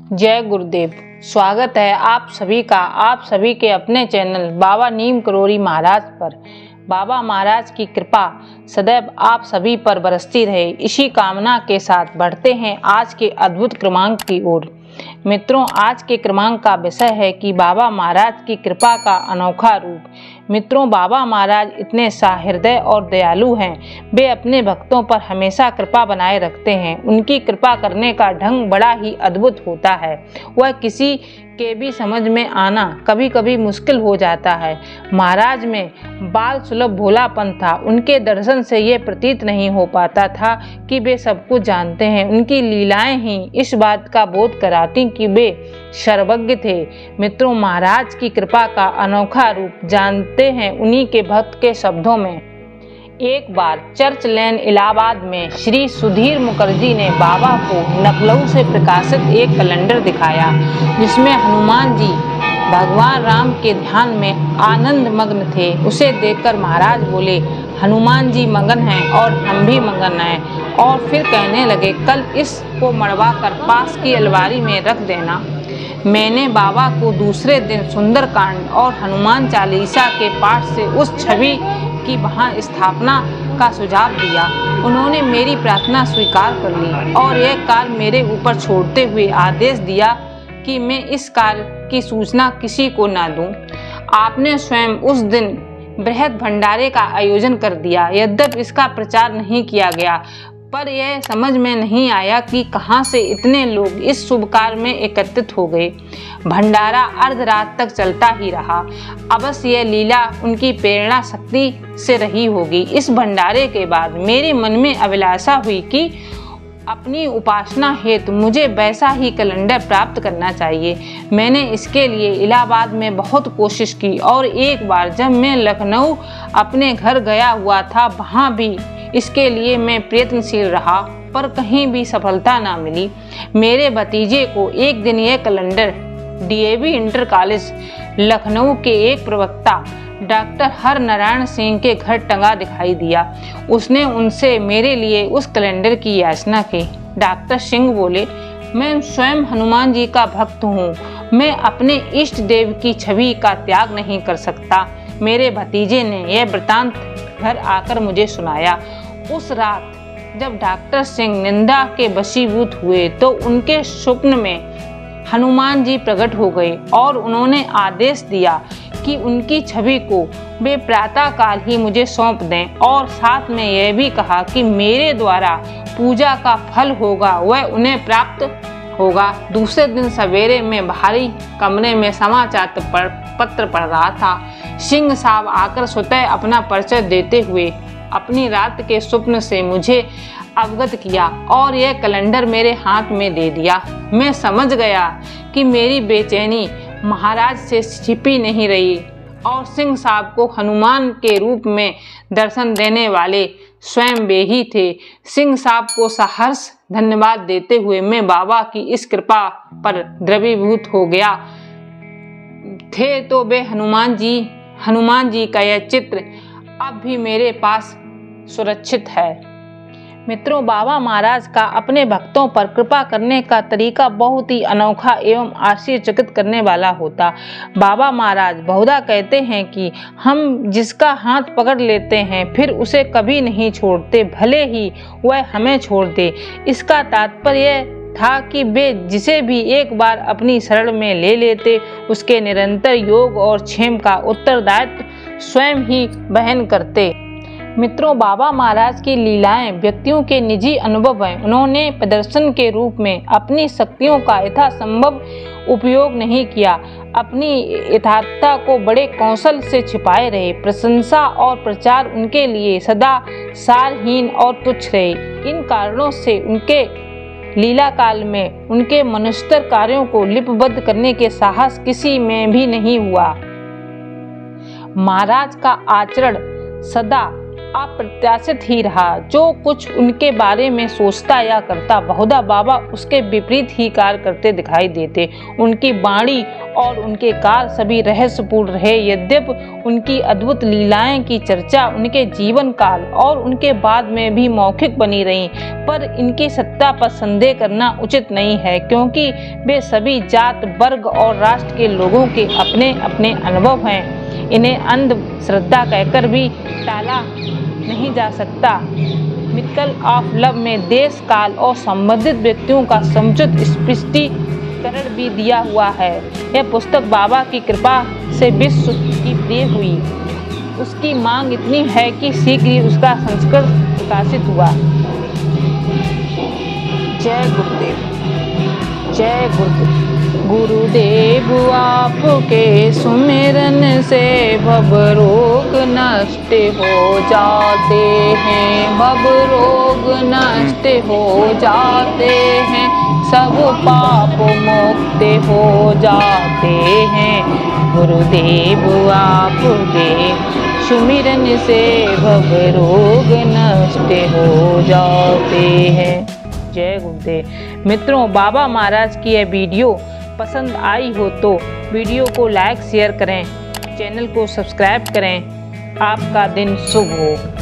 जय गुरुदेव। स्वागत है आप सभी का आप सभी के अपने चैनल बाबा नीम करोड़ी महाराज पर। बाबा महाराज की कृपा सदैव आप सभी पर बरसती रहे, इसी कामना के साथ बढ़ते हैं आज के अद्भुत क्रमांक की ओर। मित्रों, आज के क्रमांक का विषय है कि बाबा महाराज की कृपा का अनोखा रूप। मित्रों, बाबा महाराज इतने सहृदय और दयालु हैं। वे अपने भक्तों पर हमेशा कृपा बनाए रखते हैं। उनकी कृपा करने का ढंग बड़ा ही अद्भुत होता है। वह किसी के भी समझ में आना कभी कभी मुश्किल हो जाता है। महाराज में बाल सुलभ भोलापन था। उनके दर्शन से ये प्रतीत नहीं हो पाता था कि वे सब कुछ जानते हैं। उनकी लीलाएं ही इस बात का बोध कराती कि वे सर्वज्ञ थे। मित्रों, महाराज की कृपा का अनोखा रूप जानते हैं उन्हीं के भक्त के शब्दों में। एक बार चर्च लेन इलाहाबाद में श्री सुधीर मुखर्जी ने बाबा को लखनऊ से प्रकाशित एक कैलेंडर दिखाया, जिसमें हनुमान जी भगवान राम के ध्यान में आनंद मग्न थे। उसे देखकर महाराज बोले, हनुमान जी मगन हैं और हम भी मगन हैं। और फिर कहने लगे, कल इसको मड़वा कर पास की अलमारी में रख देना। मैंने बाबा को दूसरे दिन सुंदरकांड और हनुमान चालीसा के पाठ से उस छवि की वहां स्थापना का सुझाव दिया। उन्होंने मेरी प्रार्थना स्वीकार कर ली और यह कार्य मेरे ऊपर छोड़ते हुए आदेश दिया कि मैं इस कार्य की सूचना किसी को न दूं। आपने स्वयं उस दिन बृहद भंडारे का आयोजन कर दिया। यद्यपि इसका प्रचार नहीं किया गया, पर यह समझ में नहीं आया कि कहां से इतने लोग इस शुभ कार्य में एकत्रित हो गए। भंडारा अर्धरात तक चलता ही रहा। अवश्य यह लीला उनकी प्रेरणा शक्ति से रही होगी। इस भंडारे के बाद मेरे मन में अभिलाषा हुई कि अपनी उपासना हेतु मुझे वैसा ही कैलेंडर प्राप्त करना चाहिए। मैंने इसके लिए इलाहाबाद में बहुत कोशिश की और एक बार जब मैं लखनऊ अपने घर गया हुआ था, वहाँ भी इसके लिए मैं प्रयत्नशील रहा, पर कहीं भी सफलता ना मिली। मेरे भतीजे को एक दिन यह calendar DAV inter college Lucknow के एक प्रवक्ता डॉक्टर हर नारायण सिंह के घर टंगा दिखाई दिया। उसने उनसे मेरे लिए उस कैलेंडर की याचना की। डॉक्टर सिंह बोले, मैं स्वयं हनुमान जी का भक्त हूँ। मैं अपने इष्ट देव की छवि का त्याग नहीं कर सकता। मेरे भतीजे ने यह वृतांत घर आकर मुझे सुनाया। उस रात जब डॉक्टर सिंह निंदा के वशीभूत हुए तो उनके स्वप्न में हनुमान जी प्रकट हो गए और उन्होंने आदेश दिया कि उनकी छवि को वे प्रातः काल ही मुझे सौंप दें, और साथ में यह भी कहा कि मेरे द्वारा पूजा का फल होगा वह उन्हें प्राप्त होगा। दूसरे दिन सवेरे में भारी कमरे में समाचार पत्र पढ़ रहा था। सिंह साहब आकर स्वतः अपना परिचय देते हुए अपनी रात के स्वप्न से मुझे अवगत किया और यह कैलेंडर मेरे हाथ में दे दिया। मैं समझ गया कि मेरी बेचैनी महाराज से छिपी नहीं रही और सिंह साहब को हनुमान के रूप में दर्शन देने वाले स्वयं वे ही थे। सिंह साहब को सहर्ष धन्यवाद देते हुए मैं बाबा की इस कृपा पर द्रवीभूत हो गया थे। तो वे हनुमान जी का यह चित्र अब भी मेरे पास सुरक्षित है। मित्रों, बाबा महाराज का अपने भक्तों पर कृपा करने का तरीका बहुत ही अनोखा एवं आश्चर्यचकित करने वाला होता। बाबा महाराज बहुधा कहते हैं कि हम जिसका हाथ पकड़ लेते हैं फिर उसे कभी नहीं छोड़ते, भले ही वह हमें छोड़ दे। इसका तात्पर्य यह था कि वे जिसे भी एक बार अपनी शरण में ले लेते, उसके निरंतर योग और क्षेम का उत्तरदायित्व स्वयं ही वहन करते। मित्रों, बाबा महाराज की लीलाएं व्यक्तियों के निजी अनुभव हैं। उन्होंने प्रदर्शन के रूप में अपनी शक्तियों का यथासंभव उपयोग नहीं किया। अपनी यथार्थता को बड़े कौशल से छिपाए रहे। प्रशंसा और प्रचार उनके लिए सदा सारहीन और तुच्छ रहे। इन कारणों से उनके लीला काल में उनके मनुष्यतर कार्यों को लिपिबद्ध करने के साहस किसी में भी नहीं हुआ। महाराज का आचरण सदा अप्रत्याशित ही रहा। जो कुछ उनके बारे में सोचता या करता, बहुधा बाबा उसके विपरीत ही कार्य करते दिखाई देते। उनकी वाणी और उनके कार्य सभी रहस्यपूर्ण रहे। यद्यपि उनकी अद्भुत लीलाएं की चर्चा उनके जीवन काल और उनके बाद में भी मौखिक बनी रही, पर इनकी सत्ता पर संदेह करना उचित नहीं है, क्योंकि वे सभी जात, वर्ग और राष्ट्र के लोगों के अपने अपने अनुभव हैं। इन्हें अंधश्रद्धा कहकर भी टाला नहीं जा सकता। मित्तल ऑफ लव में देश, काल और संबंधित व्यक्तियों का समुचित स्पष्टीकरण भी दिया हुआ है। यह पुस्तक बाबा की कृपा से विश्व की प्रिय हुई। उसकी मांग इतनी है कि शीघ्र ही उसका संस्करण प्रकाशित हुआ। जय गुरुदेव, जय गुरुदेव। गुरुदेव आपके सुमिरन से भव रोग नष्ट हो जाते हैं, भव रोग नष्ट हो जाते हैं, सब पाप मुक्त हो जाते हैं। गुरुदेव आपके सुमिरन से भव रोग नष्ट हो जाते हैं। जय गुरुदेव। मित्रों, बाबा महाराज की यह वीडियो पसंद आई हो तो वीडियो को लाइक शेयर करें, चैनल को सब्सक्राइब करें। आपका दिन शुभ हो।